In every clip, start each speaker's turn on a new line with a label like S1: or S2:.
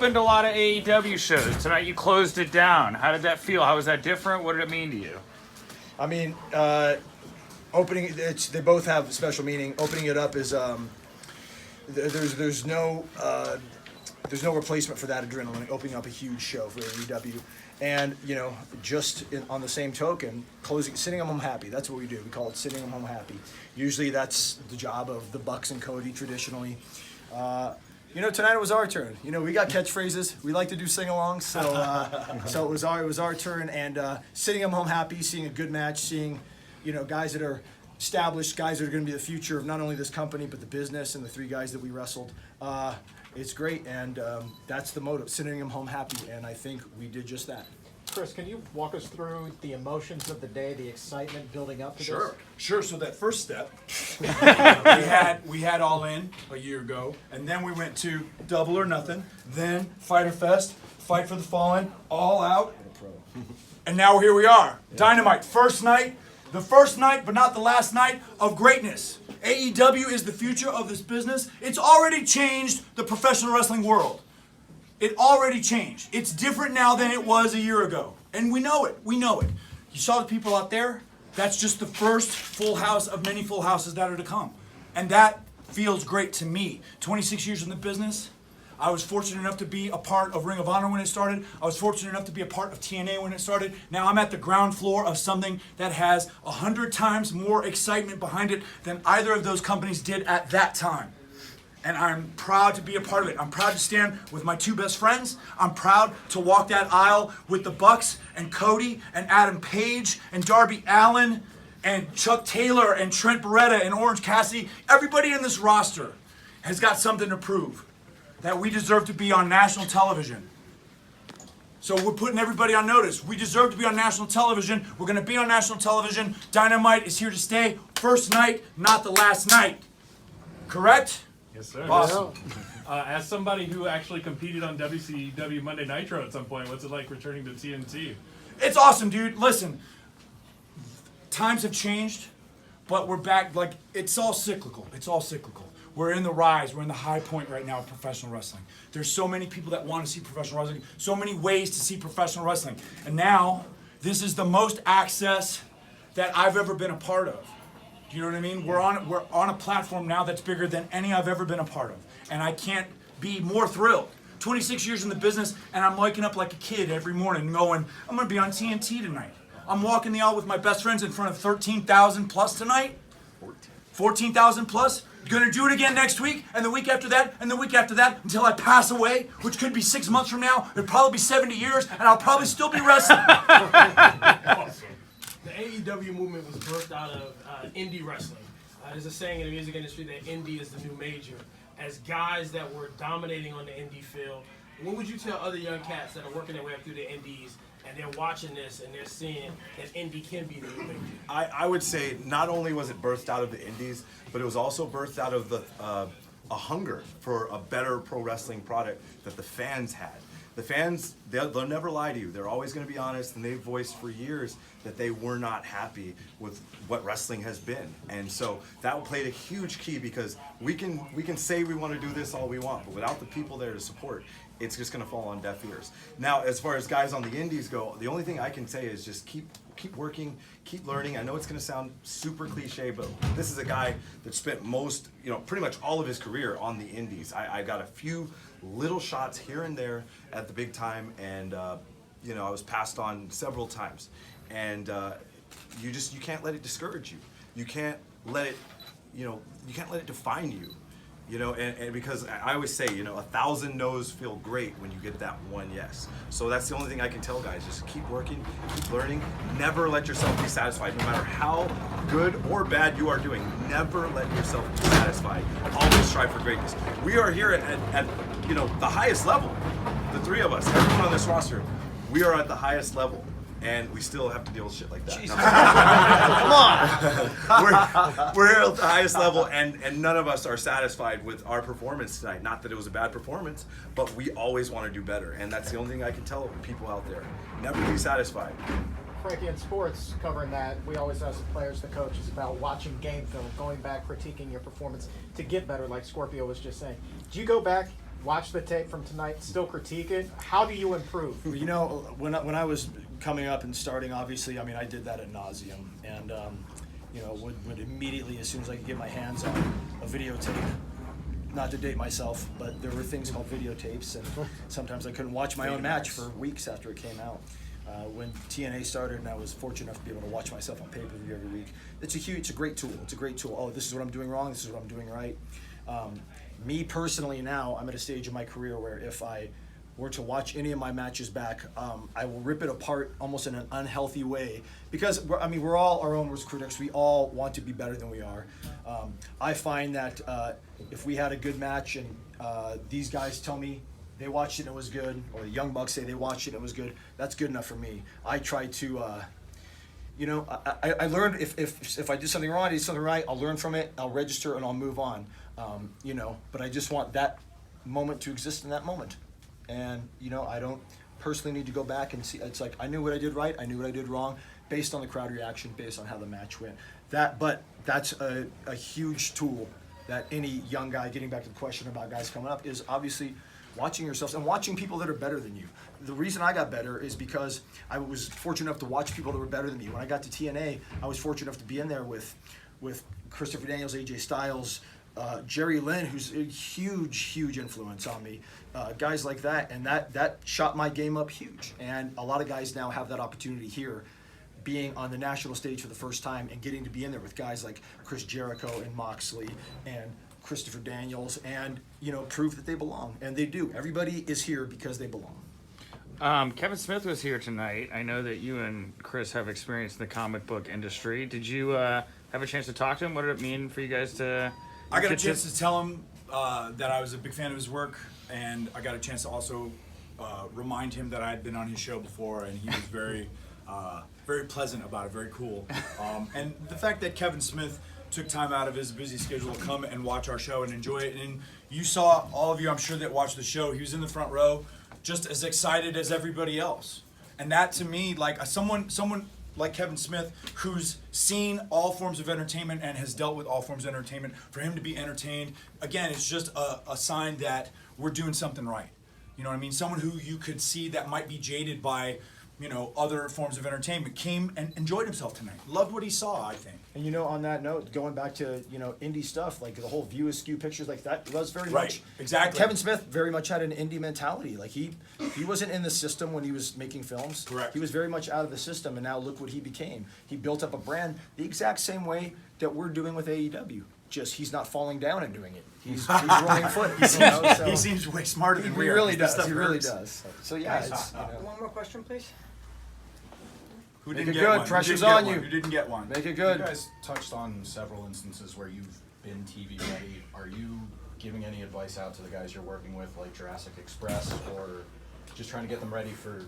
S1: Been to a lot of AEW shows. Tonight you closed it down. How did that feel? How was that different? What did it mean to you?
S2: I mean, opening they both have special meaning. Opening it up is there's no replacement for that adrenaline. Opening up a huge show for AEW, and on the same token, sending them home happy. That's what we do. We call it sending them home happy. Usually that's the job of the Bucks and Cody traditionally. Tonight it was our turn. We got catchphrases. We like to do sing-alongs, so it was our turn. And sending them home happy, seeing a good match, seeing guys that are established, guys that are going to be the future of not only this company but the business, and the three guys that we wrestled. It's great, and that's the motive, sending them home happy, and I think we did just that.
S3: Chris, can you walk us through the emotions of the day, the excitement building up to this?
S4: Sure. So that first step, we had All In a year ago, and then we went to Double or Nothing, then Fighter Fest, Fight for the Fallen, All Out, and now here we are. Yeah. Dynamite, the first night, but not the last night of greatness. AEW is the future of this business. It's already changed the professional wrestling world. It already changed. It's different now than it was a year ago. And we know it. You saw the people out there? That's just the first full house of many full houses that are to come. And that feels great to me. 26 years in the business. I was fortunate enough to be a part of Ring of Honor when it started. I was fortunate enough to be a part of TNA when it started. Now I'm at the ground floor of something that has 100 times more excitement behind it than either of those companies did at that time. And I'm proud to be a part of it. I'm proud to stand with my two best friends. I'm proud to walk that aisle with the Bucks and Cody and Adam Page and Darby Allin and Chuck Taylor and Trent Beretta and Orange Cassidy. Everybody in this roster has got something to prove, that we deserve to be on national television. So we're putting everybody on notice. We deserve to be on national television. We're going to be on national television. Dynamite is here to stay. First night, not the last night. Correct?
S5: Yes, sir.
S4: Awesome.
S5: As somebody who actually competed on WCW Monday Nitro at some point, what's it like returning to TNT?
S4: It's awesome, dude. Listen, times have changed, but we're back. Like, it's all cyclical. We're in the rise. We're in the high point right now of professional wrestling. There's so many people that want to see professional wrestling, so many ways to see professional wrestling. And now, this is the most access that I've ever been a part of. Do you know what I mean? We're on a platform now that's bigger than any I've ever been a part of. And I can't be more thrilled. 26 years in the business, and I'm waking up like a kid every morning going, I'm going to be on TNT tonight. I'm walking the aisle with my best friends in front of 13,000 plus tonight. 14,000 plus. Going to do it again next week, and the week after that, and the week after that, until I pass away, which could be 6 months from now. It'll probably be 70 years, and I'll probably still be wrestling.
S6: Awesome. The AEW movement was birthed out of indie wrestling. There's a saying in the music industry that indie is the new major. As guys that were dominating on the indie field, what would you tell other young cats that are working their way up through the indies and they're watching this and they're seeing that indie can be the new major?
S7: I would say not only was it birthed out of the indies, but it was also birthed out of a hunger for a better pro wrestling product that the fans had. The fans, they'll never lie to you. They're always going to be honest, and they've voiced for years that they were not happy with what wrestling has been. And so that played a huge key, because we can say we want to do this all we want, but without the people there to support, it's just going to fall on deaf ears. Now, as far as guys on the indies go, the only thing I can say is just keep working, keep learning. I know it's going to sound super cliche, but this is a guy that spent pretty much all of his career on the indies. I got a few little shots here and there at the big time, and I was passed on several times. And you can't let it discourage you. You can't let it, define you. And because I always say, 1,000 no's feel great when you get that one yes. So that's the only thing I can tell guys. Just keep working, keep learning. Never let yourself be satisfied, no matter how good or bad you are doing. Never let yourself be satisfied. Always strive for greatness. We are here at the highest level. The three of us, everyone on this roster, we are at the highest level. And we still have to deal with shit like that. Come on! We're here at the highest level, and none of us are satisfied with our performance tonight. Not that it was a bad performance, but we always want to do better. And that's the only thing I can tell people out there. Never be satisfied.
S3: Frankie, in sports, covering that, we always ask the players, the coaches, about watching game film, going back, critiquing your performance to get better, like Scorpio was just saying. Do you go back watch the tape from tonight, still critique it. How do you improve?
S2: You know, when I was coming up and starting, obviously, I mean, I did that at nauseum, and you know, would immediately, as soon as I could get my hands on a videotape, not to date myself, but there were things called videotapes, and sometimes I couldn't watch my own match for weeks after it came out. When TNA started, and I was fortunate enough to be able to watch myself on pay-per-view every week, it's a great tool. It's a great tool. Oh, this is what I'm doing wrong. This is what I'm doing right. Me personally, now I'm at a stage in my career where if I were to watch any of my matches back, I will rip it apart almost in an unhealthy way, because we're all our own worst critics. We all want to be better than we are. I find that if we had a good match and these guys tell me they watched it and it was good, or the Young Bucks say they watched it and it was good, that's good enough for me. I try to, you know, I learned if I did something wrong, I did something right, I'll learn from it, I'll register, and I'll move on. You know, but I just want that moment to exist in that moment. And, you know, I don't personally need to go back and see. It's like, I knew what I did right, I knew what I did wrong, based on the crowd reaction, based on how the match went. But that's a huge tool that any young guy, getting back to the question about guys coming up, is obviously watching yourselves and watching people that are better than you. The reason I got better is because I was fortunate enough to watch people that were better than me. When I got to TNA, I was fortunate enough to be in there with Christopher Daniels, AJ Styles, Jerry Lynn, who's a huge influence on me, guys like that, and that shot my game up huge. And a lot of guys now have that opportunity here, being on the national stage for the first time and getting to be in there with guys like Chris Jericho and Moxley and Christopher Daniels, and, you know, prove that they belong. And they do. Everybody is here because they belong.
S1: Kevin Smith was here tonight. I know that you and Chris have experience in the comic book industry. Did you have a chance to talk to him? What did it mean for you guys to...
S4: I got a chance to tell him that I was a big fan of his work, and I got a chance to also remind him that I had been on his show before, and he was very pleasant about it, very cool. And the fact that Kevin Smith took time out of his busy schedule to come and watch our show and enjoy it. And you saw, all of you, I'm sure, that watched the show, he was in the front row just as excited as everybody else. And that, to me, like someone like Kevin Smith, who's seen all forms of entertainment and has dealt with all forms of entertainment, for him to be entertained, again, it's just a sign that we're doing something right. You know what I mean? Someone who you could see that might be jaded by, you know, other forms of entertainment came and enjoyed himself tonight. Loved what he saw, I think.
S2: And, you know, on that note, going back to, you know, indie stuff, like the whole View Askew pictures, like that was very
S4: Right,
S2: much...
S4: exactly.
S2: Kevin Smith very much had an indie mentality. Like, he wasn't in the system when he was making films.
S4: Correct.
S2: He was very much out of the system, and now look what he became. He built up a brand the exact same way that we're doing with AEW. Just he's not falling down and doing it. He's rolling foot. You know, so
S4: He seems way smarter than
S2: he
S4: we are.
S2: really
S4: This
S2: does.
S4: stuff
S2: He really
S4: hurts.
S2: does. So yeah, it's, you know,
S8: One more question, please.
S4: Who
S2: Make
S4: didn't
S2: it
S4: get
S2: good.
S4: one?
S2: Pressure's
S4: Who didn't
S2: on
S4: get
S2: you.
S4: one? Who didn't get one?
S2: make it
S9: You
S2: good.
S9: guys touched on several instances where you've been TV ready. Are you giving any advice out to the guys you're working with, like Jurassic Express, or just trying to get them ready for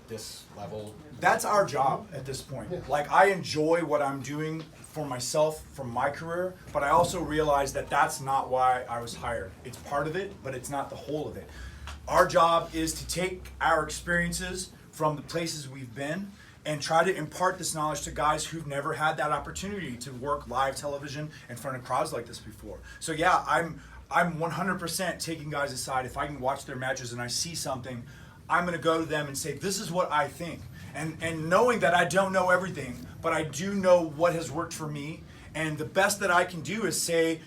S9: this level?
S4: That's our job at this point. Like, I enjoy what I'm doing for myself, for my career, but I also realize that that's not why I was hired. It's part of it, but it's not the whole of it. Our job is to take our experiences from the places we've been and try to impart this knowledge to guys who've never had that opportunity to work live television in front of crowds like this before. So yeah, I'm 100% taking guys aside. If I can watch their matches and I see something, I'm gonna go to them and say, this is what I think. And knowing that I don't know everything, but I do know what has worked for me, and the best that I can do is say,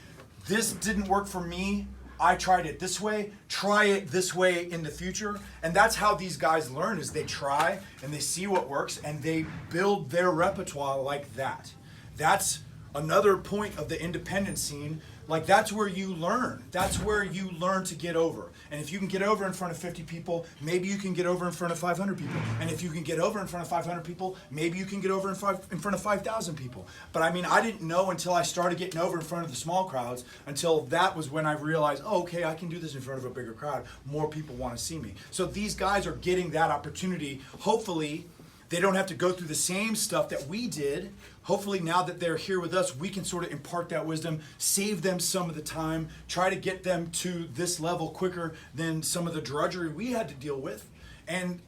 S4: this didn't work for me, I tried it this way, try it this way in the future. And that's how these guys learn, is they try and they see what works and they build their repertoire like that. That's another point of the independent scene. Like, that's where you learn. That's where you learn to get over. And if you can get over in front of 50 people, maybe you can get over in front of 500 people. And if you can get over in front of 500 people, maybe you can get over in front of 5,000 people. But I mean, I didn't know until I started getting over in front of the small crowds, until that was when I realized, oh, okay, I can do this in front of a bigger crowd. More people want to see me. So these guys are getting that opportunity. Hopefully, they don't have to go through the same stuff that we did. Hopefully, now that they're here with us, we can sort of impart that wisdom, save them some of the time, try to get them to this level quicker than some of the drudgery we had to deal with. And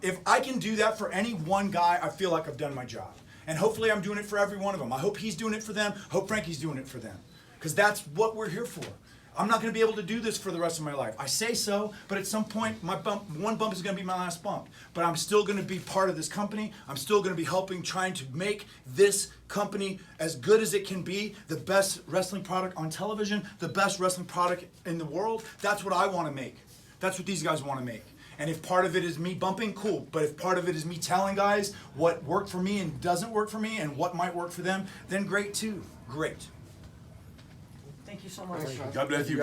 S4: if I can do that for any one guy, I feel like I've done my job. And hopefully I'm doing it for every one of them. I hope he's doing it for them. I hope Frankie's doing it for them. Because that's what we're here for. I'm not going to be able to do this for the rest of my life. I say so, but at some point, one bump is going to be my last bump. But I'm still going to be part of this company. I'm still going to be helping, trying to make this company as good as it can be, the best wrestling product on television, the best wrestling product in the world. That's what I want to make. That's what these guys want to make. And if part of it is me bumping, cool. But if part of it is me telling guys what worked for me and doesn't work for me and what might work for them, then great too. Great.
S8: Thank you so much.
S7: God bless you.